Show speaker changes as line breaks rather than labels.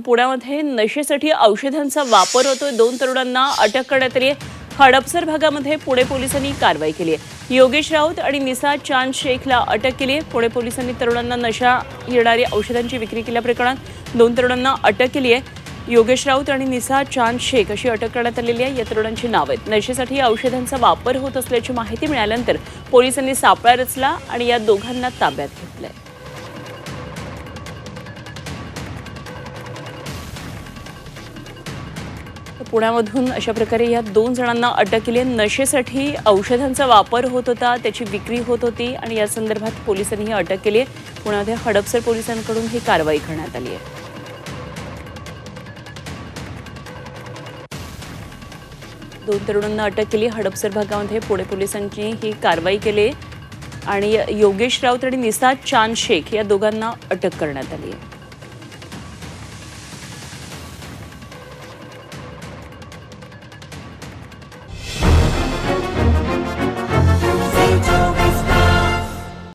पुण्यामध्ये नशेसाठी औषधांचा वापर होतोय। 2 तरुणांना अटक करण्यात आली आहे। हडपसर भागामध्ये पुणे पोलिसांनी कारवाई केली आहे। योगेश राऊत आणि निसार चांद शेखला अटक केली आहे। पुणे पोलिसांनी तरुणांना नशा येणारी औषधांची विक्री केल्याप्रकरणात 2 तरुणांना अटक केली आहे। योगेश राऊत आणि निसार चांद शेख अशी अटक करण्यात आलेली आहे। या तरुणांची नावे आहेत। नशेसाठी औषधांचा वापर होत असल्याची माहिती मिळाल्यानंतर पोलिसांनी सापळा रचला आणि या दोघांना ताब्यात घेतले। पुण्यामधून अशा प्रकारे या 2 जणांना अटक केली आहे। नशेसाठी औषधांचा वापर होत होता, त्याची विक्री होत होती आणि या संदर्भात पोलिसांनी ही अटक केली आहे। पुण्यामध्ये हडपसर पोलिसांकडून ही कारवाई करण्यात आली आहे। 2 तरुणांना अटक केली। हडपसर भागामध्ये पुणे पोलिसांनी ही कारवाई केली आणि योगेश राऊत आणि निसार चांद शेख या दोघांना अटक करण्यात आली आहे।